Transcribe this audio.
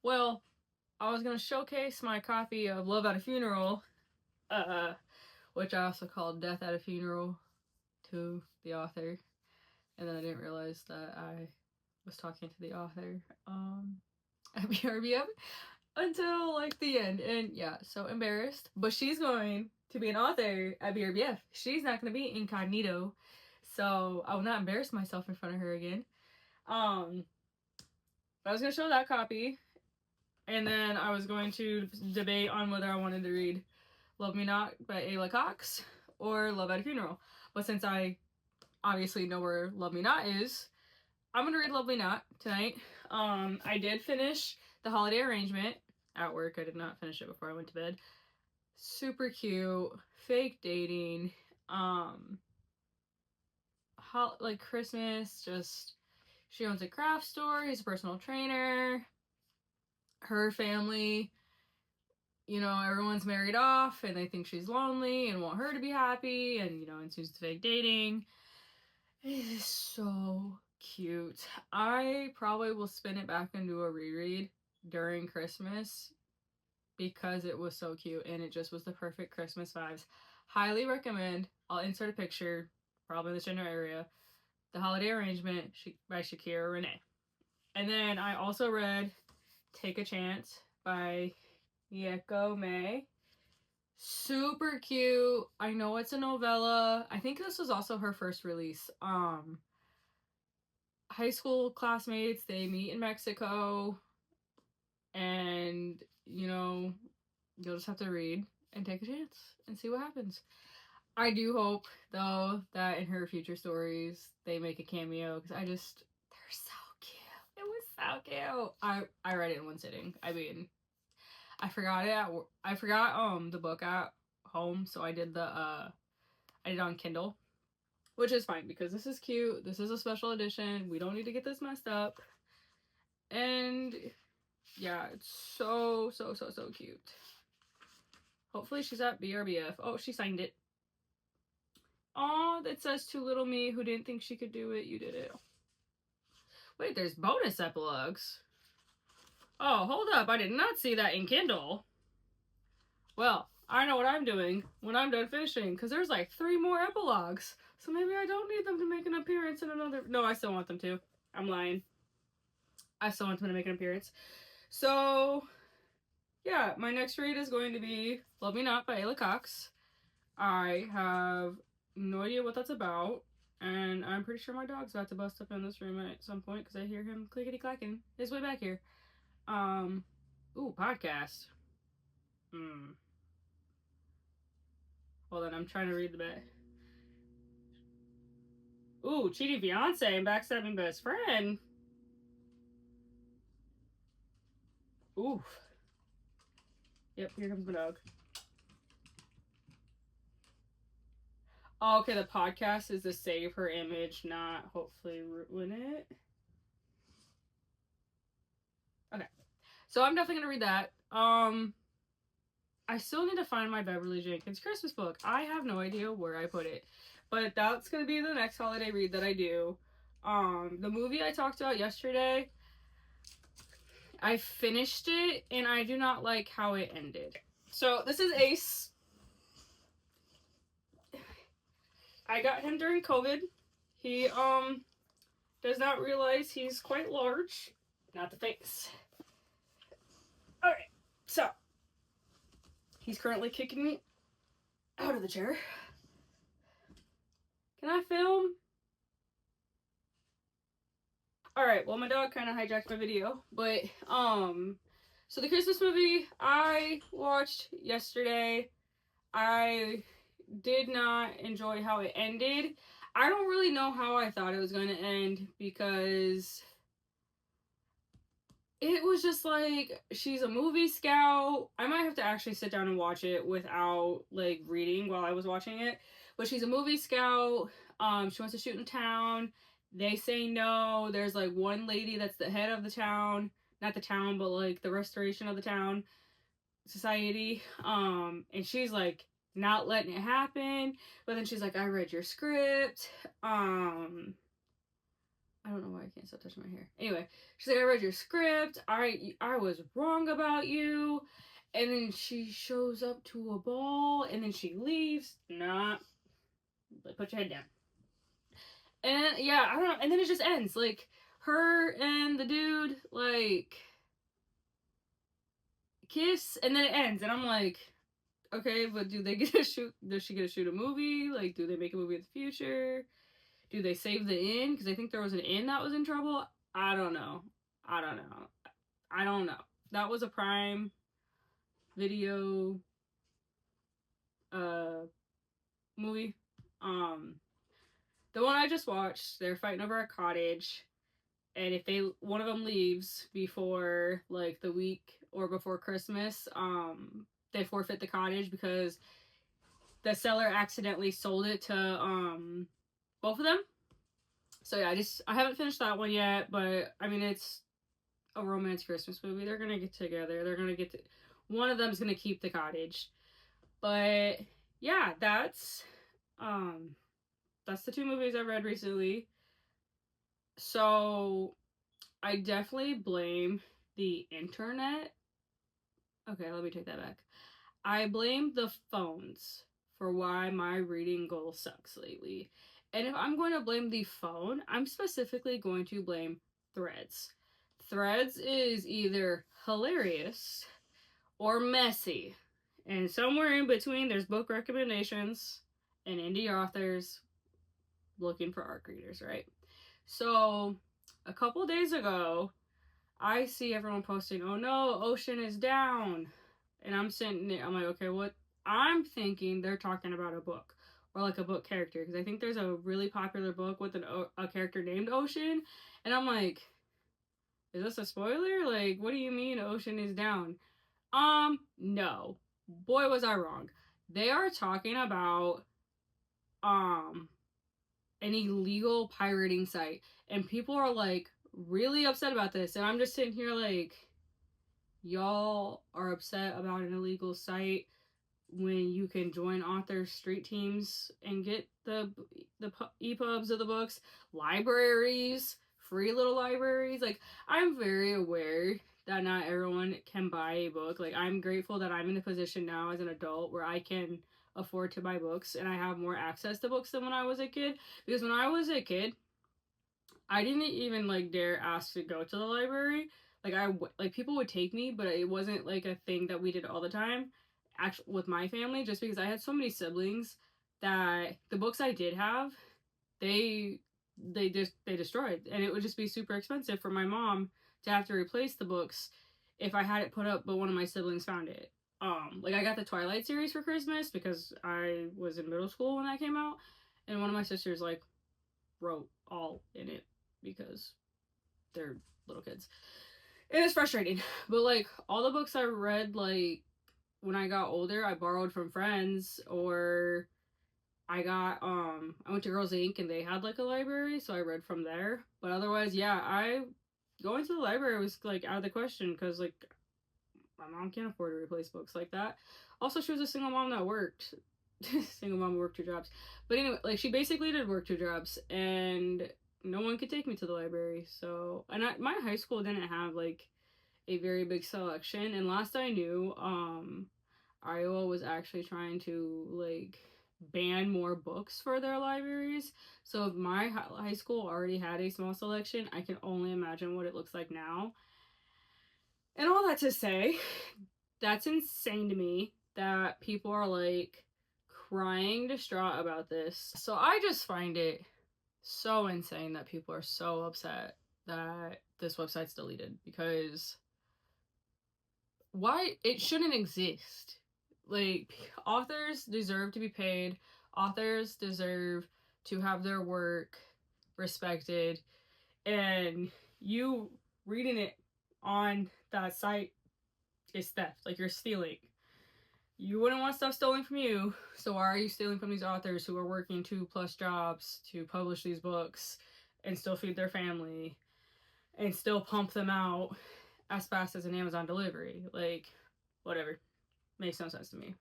Well, I was going to showcase my copy of Love at a Funeral, which I also called Death at a Funeral, to the author. And then I didn't realize that I was talking to the author at BRBF until like the end. And yeah, so embarrassed. But she's going to be an author at BRBF. She's not going to be incognito. So I will not embarrass myself in front of her again. I was going to show that copy. And then I was going to debate on whether I wanted to read Love Me Not by Ayla Cox or Love at a Funeral. But since I obviously know where Love Me Not is, I'm going to read Love Me Not tonight. I did finish The Holiday Arrangement at work. I did not finish it before I went to bed. Super cute. Fake dating. Like Christmas. Just, she owns a craft store. He's a personal trainer. Her family, you know, everyone's married off and they think she's lonely and want her to be happy, and you know, ensues the fake dating. It is so cute. I probably will spin it back and do a reread during Christmas because it was so cute and it just was the perfect Christmas vibes. Highly recommend. I'll insert a picture, probably in the general area. The Holiday Arrangement by Shakira Renee. And then I also read Take a Chance by Yeko May. Super cute. I know it's a novella. I think this was also her first release. High school classmates, they meet in Mexico, and you know, you'll just have to read and take a chance and see what happens. I do hope though that in her future stories they make a cameo, because they're so cute. It was so cute. I read it in one sitting. I mean, I forgot it. I forgot the book at home, so I did it on Kindle, which is fine because this is cute. This is a special edition. We don't need to get this messed up. And yeah, it's so cute. Hopefully she's at BRBF. Oh, she signed it. Oh, that says to little me who didn't think she could do it. You did it. Wait, there's bonus epilogues. Oh, hold up. I did not see that in Kindle. Well, I know what I'm doing when I'm done finishing, because there's like 3 more epilogues. So maybe I don't need them to make an appearance in another... No, I still want them to. I'm lying. I still want them to make an appearance. So, yeah, my next read is going to be Love Me Not by Ayla Cox. I have no idea what that's about, and I'm pretty sure my dog's about to bust up in this room at some point because I hear him clickety-clacking his way back here. Ooh, podcast. Hold on, I'm trying to read the back. Ooh, cheating fiance and backstabbing best friend. Ooh. Yep, here comes my dog. Oh, okay, the podcast is to save her image, not hopefully ruin it. Okay. So I'm definitely gonna read that. I still need to find my Beverly Jenkins Christmas book. I have no idea where I put it. But that's gonna be the next holiday read that I do. The movie I talked about yesterday, I finished it and I do not like how it ended. So this is Ace. I got him during COVID. He does not realize he's quite large. Not the face. Alright, so he's currently kicking me out of the chair. Can I film? Alright, well my dog kind of hijacked my video, but so the Christmas movie I watched yesterday, I did not enjoy how it ended. I don't really know how I thought it was going to end, because it was just like, she's a movie scout. I might have to actually sit down and watch it without like reading while I was watching it. But she's a movie scout. She wants to shoot in town. They say no. There's like one lady that's the head of the town. Not the town, but like the restoration of the town society. And she's like not letting it happen. But then she's like, I read your script. I don't know why I can't stop touching my hair. Anyway, she's like, I read your script. I was wrong about you. And then she shows up to a ball, and then she leaves. Nah, put your head down. And yeah, I don't know. And then it just ends. Like, her and the dude, like, kiss, and then it ends. And I'm like, okay, but do they get to shoot? Does she get to shoot a movie? Like, do they make a movie in the future? Do they save the inn? Because I think there was an inn that was in trouble. I don't know. I don't know. I don't know. That was a Prime Video movie. The one I just watched, they're fighting over a cottage, and if one of them leaves before like the week or before Christmas, they forfeit the cottage because the seller accidentally sold it to both of them. So yeah, I haven't finished that one yet, but I mean, it's a romance Christmas movie. They're gonna get together. One of them's gonna keep the cottage. But yeah, that's the two movies I've read recently. So I definitely blame the internet. Okay, let me take that back. I blame the phones for why my reading goal sucks lately. And if I'm going to blame the phone, I'm specifically going to blame Threads. Threads is either hilarious or messy. And somewhere in between, there's book recommendations and indie authors looking for ARC readers, right? So, a couple days ago, I see everyone posting, oh no, Ocean is down. And I'm sitting there, I'm like, okay, what? I'm thinking they're talking about a book or like a book character, because I think there's a really popular book with a character named Ocean. And I'm like, is this a spoiler? Like, what do you mean Ocean is down? No. Boy, was I wrong. They are talking about an illegal pirating site, and people are like really upset about this, and I'm just sitting here like, y'all are upset about an illegal site when you can join author street teams and get the EPUBs of the books, libraries, free little libraries. Like, I'm very aware that not everyone can buy a book. Like, I'm grateful that I'm in a position now as an adult where I can afford to buy books and I have more access to books than when I was a kid. Because when I was a kid, I didn't even like dare ask to go to the library. Like people would take me, but it wasn't like a thing that we did all the time. Actually, with my family, just because I had so many siblings that the books I did have, they destroyed, and it would just be super expensive for my mom to have to replace the books if I had it put up, but one of my siblings found it. Like I got the Twilight series for Christmas because I was in middle school when that came out, and one of my sisters like wrote all in it because they're little kids. It is frustrating, but like all the books I read, like when I got older, I borrowed from friends, or I went to Girls Inc. and they had like a library, so I read from there. But otherwise, yeah, going to the library was like out of the question because like my mom can't afford to replace books like that. Also, she was a single mom that worked. Single mom worked 2 jobs. But anyway, like she basically did work 2 jobs, and no one could take me to the library. So, and my high school didn't have like a very big selection. And last I knew, Iowa was actually trying to like ban more books for their libraries. So if my high school already had a small selection, I can only imagine what it looks like now. And all that to say, that's insane to me that people are like crying distraught about this. So I just find it so insane that people are so upset that this website's deleted, because why? It shouldn't exist. Like, authors deserve to be paid. Authors deserve to have their work respected. And you reading it on that site is theft. Like, you're stealing. You wouldn't want stuff stolen from you, so why are you stealing from these authors who are working 2+ jobs to publish these books and still feed their family and still pump them out as fast as an Amazon delivery? Like, whatever. Makes no sense to me.